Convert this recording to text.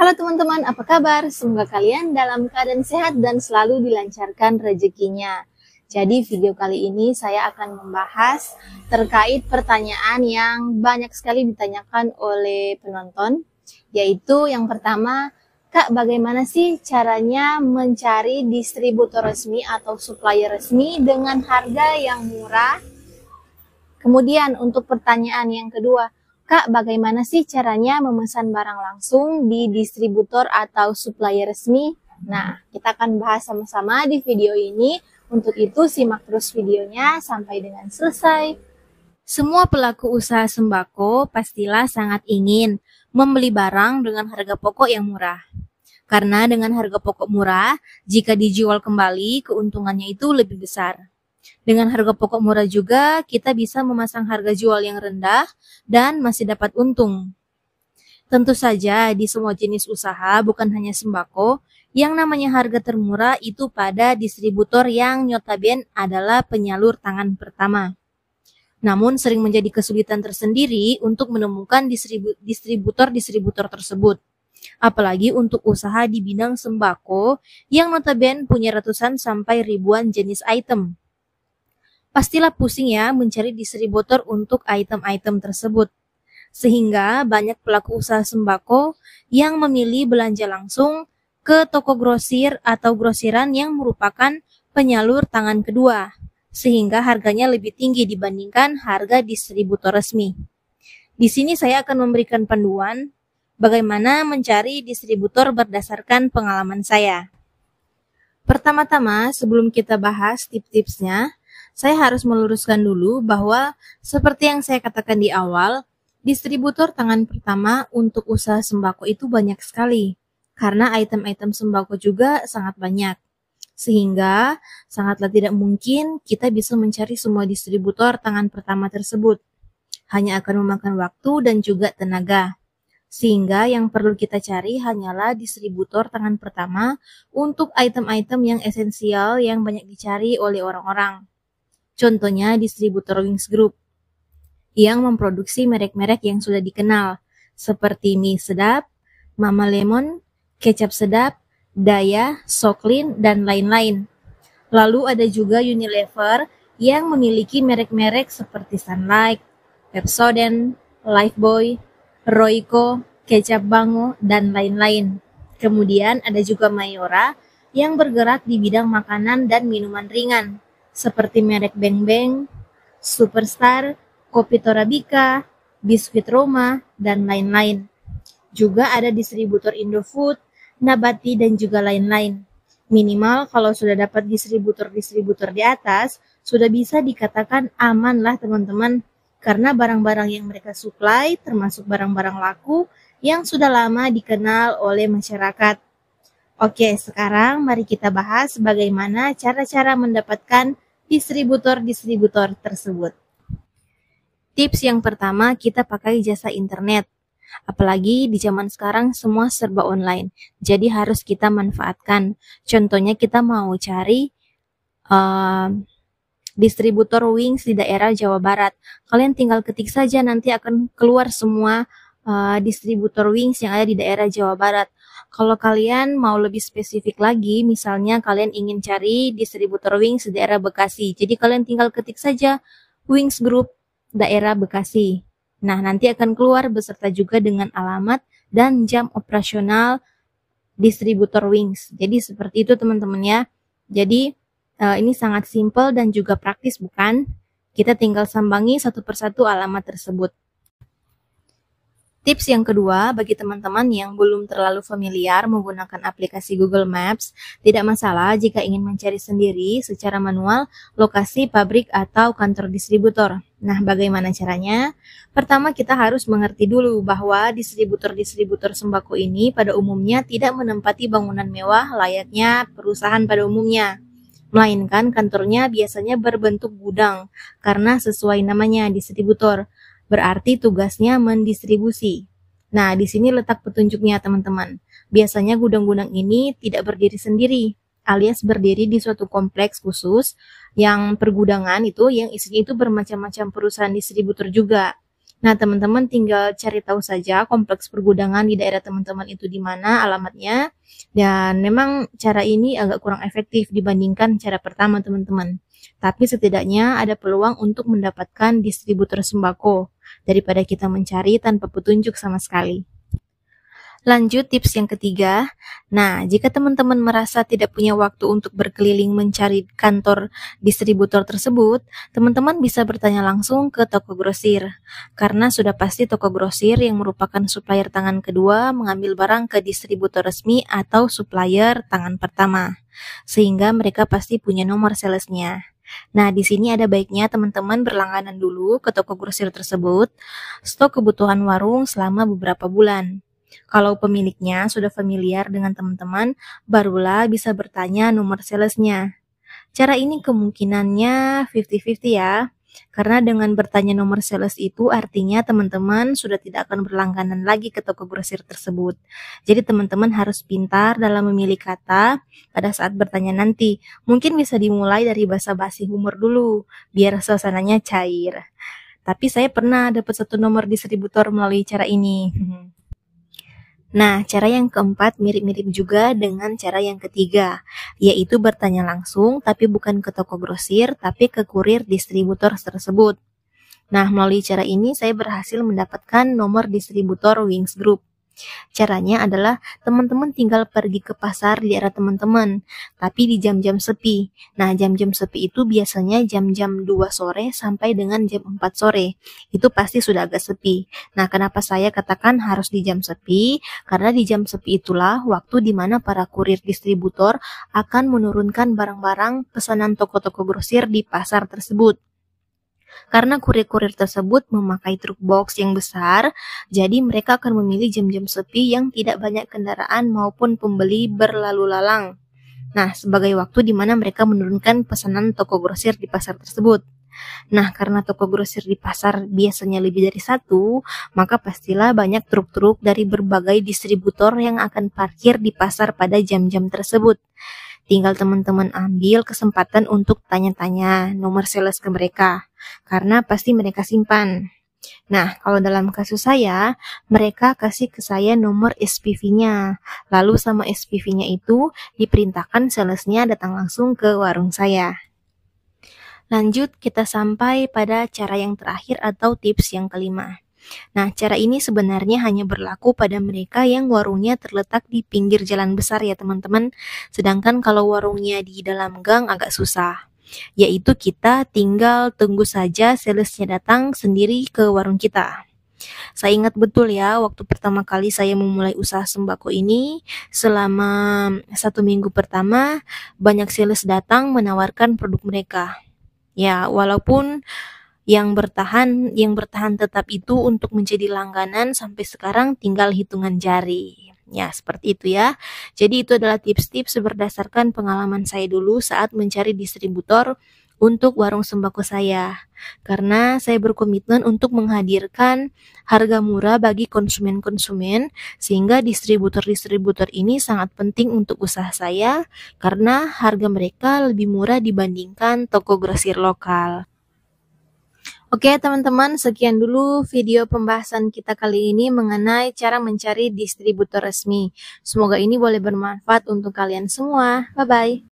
Halo teman-teman, apa kabar? Semoga kalian dalam keadaan sehat dan selalu dilancarkan rezekinya. Jadi video kali ini saya akan membahas terkait pertanyaan yang banyak sekali ditanyakan oleh penonton, yaitu yang pertama, Kak, bagaimana sih caranya mencari distributor resmi atau supplier resmi dengan harga yang murah? Kemudian untuk pertanyaan yang kedua, Kak, bagaimana sih caranya memesan barang langsung di distributor atau supplier resmi? Nah, kita akan bahas sama-sama di video ini. Untuk itu, simak terus videonya sampai dengan selesai. Semua pelaku usaha sembako pastilah sangat ingin membeli barang dengan harga pokok yang murah. Karena dengan harga pokok murah, jika dijual kembali, keuntungannya itu lebih besar. Dengan harga pokok murah juga, kita bisa memasang harga jual yang rendah dan masih dapat untung. Tentu saja, di semua jenis usaha, bukan hanya sembako, yang namanya harga termurah itu pada distributor yang notabene adalah penyalur tangan pertama. Namun, sering menjadi kesulitan tersendiri untuk menemukan distributor-distributor tersebut. Apalagi untuk usaha di bidang sembako yang notabene punya ratusan sampai ribuan jenis item. Pastilah pusing ya mencari distributor untuk item-item tersebut. Sehingga banyak pelaku usaha sembako yang memilih belanja langsung ke toko grosir atau grosiran yang merupakan penyalur tangan kedua, sehingga harganya lebih tinggi dibandingkan harga distributor resmi. Di sini saya akan memberikan panduan bagaimana mencari distributor berdasarkan pengalaman saya. Pertama-tama, sebelum kita bahas tips-tipsnya, saya harus meluruskan dulu bahwa seperti yang saya katakan di awal, distributor tangan pertama untuk usaha sembako itu banyak sekali, karena item-item sembako juga sangat banyak. Sehingga sangatlah tidak mungkin kita bisa mencari semua distributor tangan pertama tersebut. Hanya akan memakan waktu dan juga tenaga. Sehingga yang perlu kita cari hanyalah distributor tangan pertama untuk item-item yang esensial yang banyak dicari oleh orang-orang. Contohnya distributor Wings Group yang memproduksi merek-merek yang sudah dikenal seperti mie sedap, Mama Lemon, kecap sedap, Daya, Soklin, dan lain-lain. Lalu ada juga Unilever yang memiliki merek-merek seperti Sunlight, Pepsodent, Lifebuoy, Royco, kecap Bango, dan lain-lain. Kemudian ada juga Mayora yang bergerak di bidang makanan dan minuman ringan seperti merek Beng Beng, Superstar, Kopi Torabika, Biskuit Roma, dan lain-lain. Juga ada distributor Indofood, Nabati, dan juga lain-lain. Minimal kalau sudah dapat distributor-distributor di atas, sudah bisa dikatakan aman lah teman-teman, karena barang-barang yang mereka suplai termasuk barang-barang laku yang sudah lama dikenal oleh masyarakat. Oke, sekarang mari kita bahas bagaimana cara-cara mendapatkan distributor-distributor tersebut. Tips yang pertama, kita pakai jasa internet. Apalagi di zaman sekarang semua serba online, jadi harus kita manfaatkan. Contohnya kita mau cari distributor Wings di daerah Jawa Barat. Kalian tinggal ketik saja, nanti akan keluar semua distributor Wings yang ada di daerah Jawa Barat. Kalau kalian mau lebih spesifik lagi, misalnya kalian ingin cari distributor Wings di daerah Bekasi. Jadi kalian tinggal ketik saja Wings Group daerah Bekasi. Nah, nanti akan keluar beserta juga dengan alamat dan jam operasional distributor Wings. Jadi seperti itu teman-teman ya. Jadi ini sangat simpel dan juga praktis bukan? Kita tinggal sambangi satu persatu alamat tersebut. Tips yang kedua, bagi teman-teman yang belum terlalu familiar menggunakan aplikasi Google Maps, tidak masalah jika ingin mencari sendiri secara manual lokasi pabrik atau kantor distributor. Nah, bagaimana caranya? Pertama, kita harus mengerti dulu bahwa distributor-distributor sembako ini pada umumnya tidak menempati bangunan mewah layaknya perusahaan pada umumnya. Melainkan kantornya biasanya berbentuk gudang, karena sesuai namanya distributor. Berarti tugasnya mendistribusi. Nah, di sini letak petunjuknya teman-teman. Biasanya gudang-gudang ini tidak berdiri sendiri, alias berdiri di suatu kompleks khusus yang pergudangan itu yang isinya itu bermacam-macam perusahaan distributor juga. Nah, teman-teman tinggal cari tahu saja kompleks pergudangan di daerah teman-teman itu di mana alamatnya. Dan memang cara ini agak kurang efektif dibandingkan cara pertama, teman-teman. Tapi setidaknya ada peluang untuk mendapatkan distributor sembako daripada kita mencari tanpa petunjuk sama sekali. Lanjut tips yang ketiga. Nah, jika teman-teman merasa tidak punya waktu untuk berkeliling mencari kantor distributor tersebut, teman-teman bisa bertanya langsung ke toko grosir. Karena sudah pasti toko grosir yang merupakan supplier tangan kedua mengambil barang ke distributor resmi atau supplier tangan pertama. Sehingga mereka pasti punya nomor salesnya. Nah, di sini ada baiknya teman-teman berlangganan dulu ke toko grosir tersebut, stok kebutuhan warung selama beberapa bulan. Kalau pemiliknya sudah familiar dengan teman-teman, barulah bisa bertanya nomor salesnya. Cara ini kemungkinannya 50-50 ya, karena dengan bertanya nomor sales itu artinya teman-teman sudah tidak akan berlangganan lagi ke toko grosir tersebut. Jadi teman-teman harus pintar dalam memilih kata pada saat bertanya nanti. Mungkin bisa dimulai dari basa-basi humor dulu, biar suasananya cair. Tapi saya pernah dapat satu nomor distributor melalui cara ini. Nah, cara yang keempat mirip-mirip juga dengan cara yang ketiga, yaitu bertanya langsung tapi bukan ke toko grosir, tapi ke kurir distributor tersebut. Nah, melalui cara ini saya berhasil mendapatkan nomor distributor Wings Group. Caranya adalah teman-teman tinggal pergi ke pasar di daerah teman-teman, tapi di jam-jam sepi. Nah, jam-jam sepi itu biasanya jam-jam 2 sore sampai dengan jam 4 sore. Itu pasti sudah agak sepi. Nah, kenapa saya katakan harus di jam sepi? Karena di jam sepi itulah waktu di mana para kurir distributor akan menurunkan barang-barang pesanan toko-toko grosir di pasar tersebut. Karena kurir-kurir tersebut memakai truk box yang besar, jadi mereka akan memilih jam-jam sepi yang tidak banyak kendaraan maupun pembeli berlalu lalang. Nah, sebagai waktu di mana mereka menurunkan pesanan toko grosir di pasar tersebut. Nah, karena toko grosir di pasar biasanya lebih dari satu, maka pastilah banyak truk-truk dari berbagai distributor yang akan parkir di pasar pada jam-jam tersebut. Tinggal teman-teman ambil kesempatan untuk tanya-tanya nomor sales ke mereka, karena pasti mereka simpan. Nah, kalau dalam kasus saya, mereka kasih ke saya nomor SPV-nya. Lalu sama SPV-nya itu diperintahkan salesnya datang langsung ke warung saya. Lanjut, kita sampai pada cara yang terakhir atau tips yang kelima. Nah, cara ini sebenarnya hanya berlaku pada mereka yang warungnya terletak di pinggir jalan besar ya teman-teman. Sedangkan kalau warungnya di dalam gang agak susah. Yaitu kita tinggal tunggu saja salesnya datang sendiri ke warung kita. Saya ingat betul ya, waktu pertama kali saya memulai usaha sembako ini, selama 1 minggu pertama, banyak sales datang menawarkan produk mereka. Ya, walaupun yang bertahan tetap itu untuk menjadi langganan sampai sekarang tinggal hitungan jari. Ya, seperti itu ya. Jadi itu adalah tips-tips berdasarkan pengalaman saya dulu saat mencari distributor untuk warung sembako saya. Karena saya berkomitmen untuk menghadirkan harga murah bagi konsumen-konsumen, sehingga distributor-distributor ini sangat penting untuk usaha saya karena harga mereka lebih murah dibandingkan toko grosir lokal. Oke teman-teman, sekian dulu video pembahasan kita kali ini mengenai cara mencari distributor resmi. Semoga ini boleh bermanfaat untuk kalian semua. Bye-bye.